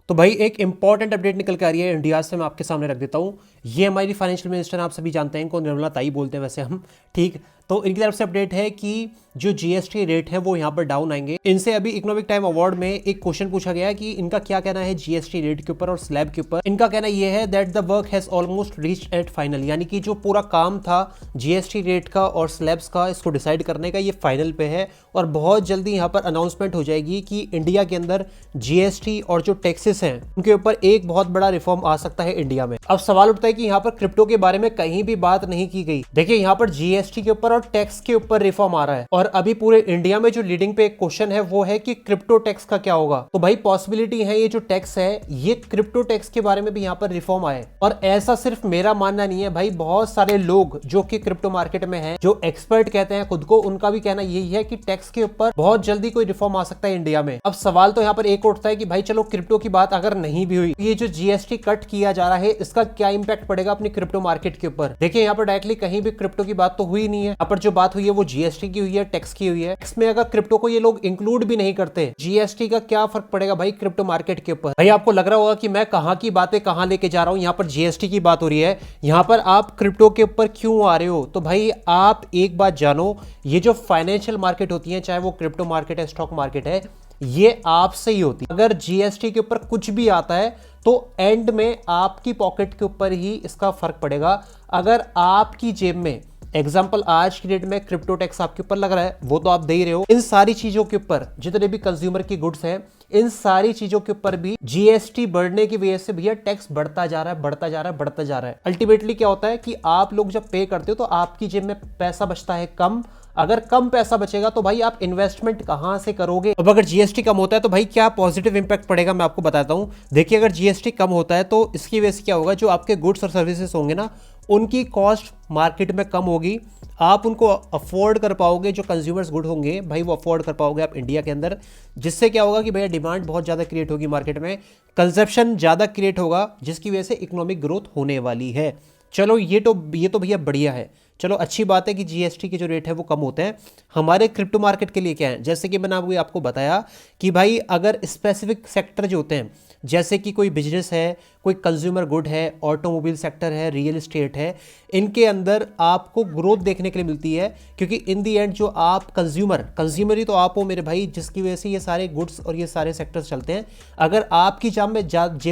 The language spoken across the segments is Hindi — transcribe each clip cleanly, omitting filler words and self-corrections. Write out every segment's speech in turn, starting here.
तो भाई एक इंपॉर्टेंट अपडेट निकल के आ रही है इंडिया से, मैं आपके सामने रख देता हूँ। ये हमारी फाइनेंशियल मिनिस्टर आप सभी जानते हैं इनको, निर्मला ताई बोलते हैं वैसे हम, ठीक। तो इनकी तरफ से अपडेट है कि जो जीएसटी रेट है वो यहाँ पर डाउन आएंगे। इनसे अभी इकोनॉमिक टाइम अवार्ड में एक क्वेश्चन पूछा गया कि इनका क्या कहना है जीएसटी रेट के ऊपर और स्लैब के ऊपर। इनका कहना यह है that the work has almost reached eight final, यानी कि जो पूरा काम था जीएसटी रेट का और स्लैब्स का इसको डिसाइड करने का, ये फाइनल पे है और बहुत जल्दी यहाँ पर अनाउंसमेंट हो जाएगी कि इंडिया के अंदर जीएसटी और जो टैक्सेस हैं उनके ऊपर एक बहुत बड़ा रिफॉर्म आ सकता है इंडिया में। अब सवाल उठता है कि यहाँ पर क्रिप्टो के बारे में कहीं भी बात नहीं की गई। देखिए यहाँ पर जीएसटी के ऊपर और टैक्स के ऊपर रिफॉर्म आ रहा है और अभी पूरे इंडिया में जो लीडिंग पे एक क्वेश्चन है वो है कि क्रिप्टो टैक्स का क्या होगा। तो भाई पॉसिबिलिटी है ये जो टैक्स है ये क्रिप्टो टैक्स के बारे में भी यहाँ पर रिफॉर्म आए। और ऐसा सिर्फ मेरा मानना नहीं है भाई, बहुत सारे लोग जो कि क्रिप्टो मार्केट में हैं, जो एक्सपर्ट कहते हैं खुद को, उनका भी कहना यही है कि टैक्स के ऊपर बहुत जल्दी कोई रिफॉर्म आ सकता है इंडिया में। अब सवाल तो यहाँ पर एक उठता है कि भाई चलो क्रिप्टो की बात अगर नहीं भी हुई, ये जो जीएसटी कट किया जा रहा है इसका क्या इंपैक्ट पड़ेगा अपनी क्रिप्टो मार्केट के ऊपर। देखिए यहाँ पर डायरेक्टली कहीं भी क्रिप्टो की बात तो हुई नहीं है। यहाँ पर जो बात हुई है वो जीएसटी की हुई है, टैक्स की हुई है। टैक्स में अगर क्रिप्टो को ये लोग इंक्लूड भी नहीं करते, जीएसटी का क्या फर्क पड़ेगा भाई क्रिप्टो मार्केट के ऊपर। भाई आपको लग रहा होगा कि मैं कहां की बातें कहां लेके जा रहा हूं, यहाँ पर जीएसटी की बात हो रही है, यहाँ पर आप क्रिप्टो के ऊपर क्यों आ रहे हो। तो भाई आप एक बात जानो, ये जो फाइनेंशियल मार्केट होती है, चाहे वो क्रिप्टो मार्केट है, स्टॉक मार्केट है, ये आपसे ही होती है। अगर जीएसटी के ऊपर कुछ भी आता है तो एंड में आपकी पॉकेट के ऊपर ही इसका फर्क पड़ेगा। अगर आपकी जेब में, एग्जाम्पल आज की डेट में क्रिप्टो टैक्स आपके ऊपर लग रहा है, वो तो आप दे ही रहे हो, इन सारी चीजों के ऊपर जितने भी कंज्यूमर की गुड्स हैं, इन सारी चीजों के ऊपर भी जीएसटी बढ़ने की वजह से भैया टैक्स बढ़ता जा रहा है, बढ़ता जा रहा है, बढ़ता जा रहा है। अल्टीमेटली क्या होता है कि आप लोग जब पे करते हो तो आपकी जेब में पैसा बचता है कम। अगर कम पैसा बचेगा तो भाई आप इन्वेस्टमेंट कहां से करोगे। अब अगर जीएसटी कम होता है तो भाई क्या पॉजिटिव इंपैक्ट पड़ेगा, मैं आपको बताता हूं। देखिए अगर जीएसटी कम होता है तो इसकी वजह से क्या होगा, जो आपके गुड्स और सर्विसेज होंगे ना, उनकी कॉस्ट मार्केट में कम होगी, आप उनको अफोर्ड कर पाओगे। जो कंज्यूमर्स गुड होंगे भाई वो अफोर्ड कर पाओगे आप इंडिया के अंदर, जिससे क्या होगा कि भैया डिमांड बहुत ज़्यादा क्रिएट होगी मार्केट में, कंजप्शन ज़्यादा क्रिएट होगा, जिसकी वजह से इकोनॉमिक ग्रोथ होने वाली है। चलो ये तो भैया बढ़िया है, चलो अच्छी बात है कि जीएसटी के जो रेट है वो कम होते हैं। हमारे क्रिप्टो मार्केट के लिए क्या है, जैसे कि मैंने आपको बताया कि भाई अगर स्पेसिफिक सेक्टर जो होते हैं, जैसे कि कोई बिजनेस है, कोई कंज्यूमर गुड है, ऑटोमोबाइल सेक्टर है, रियल एस्टेट है, इनके अंदर आपको ग्रोथ देखने के लिए मिलती है। क्योंकि इन दी एंड जो आप कंज्यूमर ही तो आप हो मेरे भाई, जिसकी वजह से ये सारे गुड्स और ये सारे सेक्टर्स चलते हैं। अगर आपकी जेब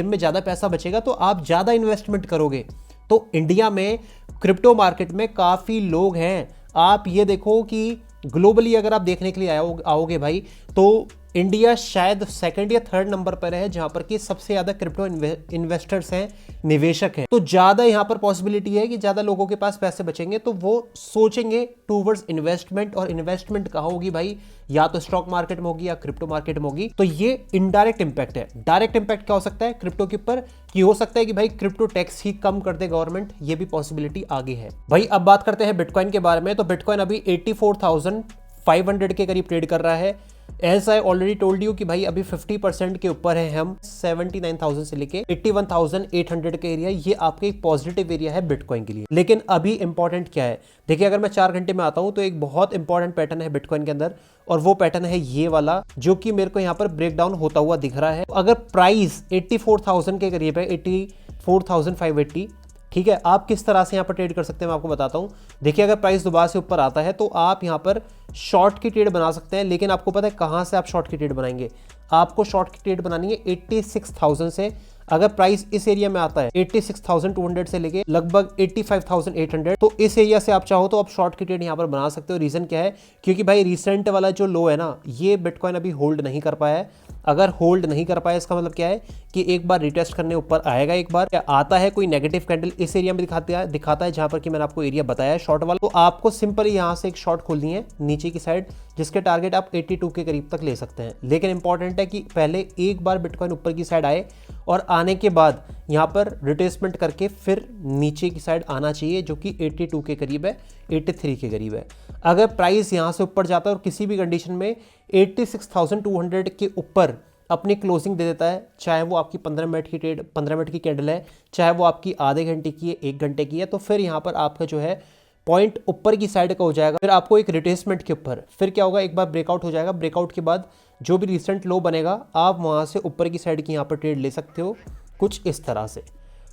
में ज़्यादा पैसा बचेगा तो आप ज़्यादा इन्वेस्टमेंट करोगे। तो इंडिया में क्रिप्टो मार्केट में काफ़ी लोग हैं। आप ये देखो कि ग्लोबली अगर आप देखने के लिए आओगे भाई, तो इंडिया शायद सेकंड या थर्ड नंबर पर है जहां पर कि सबसे ज्यादा क्रिप्टो इन्वेस्टर्स हैं, निवेशक हैं। तो ज्यादा यहां पर पॉसिबिलिटी है कि ज्यादा लोगों के पास पैसे बचेंगे तो वो सोचेंगे टूवर्ड्स इन्वेस्टमेंट। और इन्वेस्टमेंट कहाँ होगी भाई, या तो स्टॉक मार्केट में होगी या क्रिप्टो मार्केट में होगी। तो ये इनडायरेक्ट इंपैक्ट है। डायरेक्ट इंपैक्ट क्या हो सकता है क्रिप्टो के ऊपर, कि हो सकता है कि भाई क्रिप्टो टैक्स ही कम कर दे गवर्नमेंट, ये भी पॉसिबिलिटी आगे है। भाई अब बात करते हैं बिटकॉइन के बारे में। तो बिटकॉइन अभी 84,500 के करीब ट्रेड कर रहा है। As I already told you कि भाई अभी 50% के ऊपर है हम, 79,000 से लेके 81,800 का एरिया, ये आपके एक पॉजिटिव एरिया है बिटकॉइन के लिए। लेकिन अभी इंपॉर्टेंट क्या है, देखिए अगर मैं 4 घंटे में आता हूं तो एक बहुत इंपॉर्टेंट पैटर्न है बिटकॉइन के अंदर, और वो पैटर्न है ये वाला, जो कि मेरे को यहाँ पर ब्रेक डाउन होता हुआ दिख रहा है। अगर प्राइस 84,000 के करीब है, 84,580, ठीक है, आप किस तरह से यहाँ पर ट्रेड कर सकते हैं मैं आपको बताता हूँ। देखिए अगर प्राइस दोबारा से ऊपर आता है तो आप यहाँ पर शॉर्ट की ट्रेड बना सकते हैं। लेकिन आपको पता है कहाँ से आप शॉर्ट की ट्रेड बनाएंगे, आपको शॉर्ट की ट्रेड बनानी है 86,000 से। अगर प्राइस इस एरिया में आता है 86,200 से लेके लगभग 85,800, तो इस एरिया से आप चाहो तो आप शॉर्ट की ट्रेड यहाँ पर बना सकते हो। रीजन क्या है, क्योंकि भाई रिसेंट वाला जो लो है ना, ये बिटकॉइन अभी होल्ड नहीं कर पाया है। अगर होल्ड नहीं कर पाया इसका मतलब क्या है कि एक बार रिटेस्ट करने ऊपर आएगा, एक बार आता है कोई नेगेटिव कैंडल इस एरिया में दिखाता है जहां पर कि मैंने आपको एरिया बताया है शॉर्ट वाला, तो आपको सिंपली यहां से एक शॉर्ट खोलनी है नीचे की साइड, जिसके टारगेट आप 82 के करीब तक ले सकते हैं। लेकिन इंपॉर्टेंट है कि पहले एक बार बिटकॉइन ऊपर की साइड आए और आने के बाद यहाँ पर रिट्रेसमेंट करके फिर नीचे की साइड आना चाहिए, जो कि 82 के करीब है, 83 के करीब है। अगर प्राइस यहाँ से ऊपर जाता है और किसी भी कंडीशन में 86,200 के ऊपर अपनी क्लोजिंग दे देता है, चाहे वो आपकी 15 मिनट की ट्रेड, 15 मिनट की कैंडल है, चाहे वो आपकी आधे घंटे की है, 1 घंटे की है, तो फिर यहाँ पर आपका जो है पॉइंट ऊपर की साइड का हो जाएगा, फिर आपको एक रिट्रेसमेंट के ऊपर, फिर क्या होगा, एक बार ब्रेकआउट हो जाएगा, ब्रेकआउट के बाद जो भी रिसेंट लो बनेगा आप वहाँ से ऊपर की साइड की यहाँ पर ट्रेड ले सकते हो कुछ इस तरह से।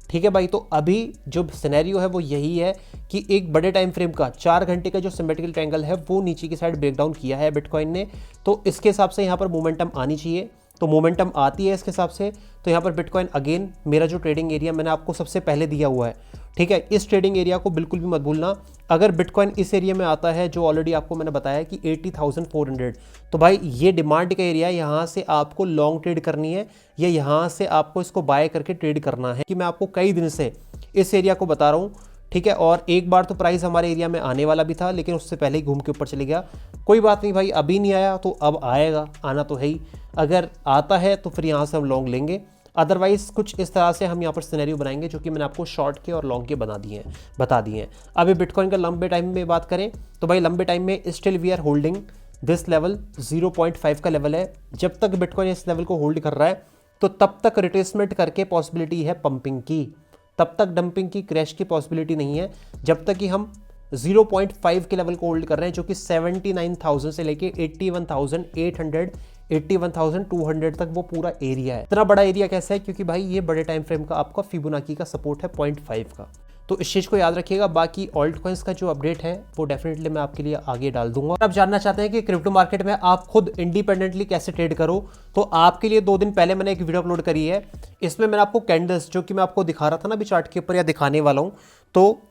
ठीक है भाई, तो अभी जो सिनेरियो है वो यही है कि एक बड़े टाइम फ्रेम का 4 घंटे का जो सिमेट्रिकल ट्रायंगल है वो नीचे की साइड ब्रेकडाउन किया है बिटकॉइन ने, तो इसके हिसाब से यहाँ पर मोमेंटम आनी चाहिए। तो मोमेंटम आती है इसके हिसाब से, तो यहाँ पर बिटकॉइन अगेन, मेरा जो ट्रेडिंग एरिया मैंने आपको सबसे पहले दिया हुआ है, ठीक है, इस ट्रेडिंग एरिया को बिल्कुल भी मत भूलना। अगर बिटकॉइन इस एरिया में आता है जो ऑलरेडी आपको मैंने बताया कि 80,400, तो भाई ये डिमांड का एरिया, यहाँ से आपको लॉन्ग ट्रेड करनी है या यहाँ से आपको इसको बाय करके ट्रेड करना है, कि मैं आपको कई दिन से इस एरिया को बता रहा हूँ। ठीक है, और एक बार तो प्राइस हमारे एरिया में आने वाला भी था, लेकिन उससे पहले ही घूम के ऊपर चले गया। कोई बात नहीं भाई, अभी नहीं आया तो अब आएगा, आना तो है ही। अगर आता है तो फिर यहाँ से हम लॉन्ग लेंगे, अदरवाइज कुछ इस तरह से हम यहाँ पर सिनेरियो बनाएंगे जो कि मैंने आपको शॉर्ट के और लॉन्ग के बता दिए हैं। अभी बिटकॉइन का लंबे टाइम में बात करें तो भाई लंबे टाइम में still we are holding this level, 0.5 का लेवल है। जब तक बिटकॉइन इस लेवल को होल्ड कर रहा है तो तब तक रिट्रेसमेंट करके पॉसिबिलिटी है पंपिंग की, तब तक डंपिंग की, क्रैश की पॉसिबिलिटी नहीं है, जब तक कि हम 0.5 के लेवल को होल्ड कर रहे हैं, जो कि 79,000 से लेके 81,800 81,200 तक वो पूरा एरिया है। इतना बड़ा एरिया कैसा है, क्योंकि भाई ये बड़े टाइम फ्रेम का आपका फिबोनाची का सपोर्ट है 0.5 का, तो इस चीज़ को याद रखिएगा। बाकी ऑल्ट कॉइन्स का जो अपडेट है वो डेफिनेटली मैं आपके लिए आगे डाल दूंगा। और आप जानना चाहते हैं कि क्रिप्टो मार्केट में आप खुद इंडिपेंडेंटली कैसे ट्रेड करो, तो आपके लिए 2 दिन पहले मैंने एक वीडियो अपलोड करी है। इसमें मैंने आपको कैंडल्स, जो कि मैं आपको दिखा रहा था ना अभी चार्ट के ऊपर, या दिखाने वाला हूँ, तो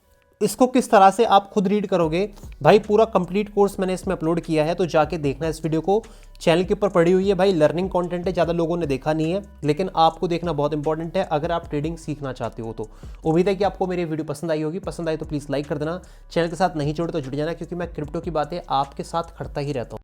इसको किस तरह से आप खुद रीड करोगे भाई, पूरा कंप्लीट कोर्स मैंने इसमें अपलोड किया है, तो जाके देखना इस वीडियो को। चैनल के ऊपर पड़ी हुई है भाई, लर्निंग कंटेंट है, ज़्यादा लोगों ने देखा नहीं है, लेकिन आपको देखना बहुत इंपॉर्टेंट है अगर आप ट्रेडिंग सीखना चाहते हो तो। उम्मीद है कि आपको मेरी वीडियो पसंद आई होगी, पसंद आई तो प्लीज़ लाइक कर देना, चैनल के साथ नहीं जुड़े तो जुड़ जाना, क्योंकि मैं क्रिप्टो की बातें आपके साथ करता ही रहता हूँ।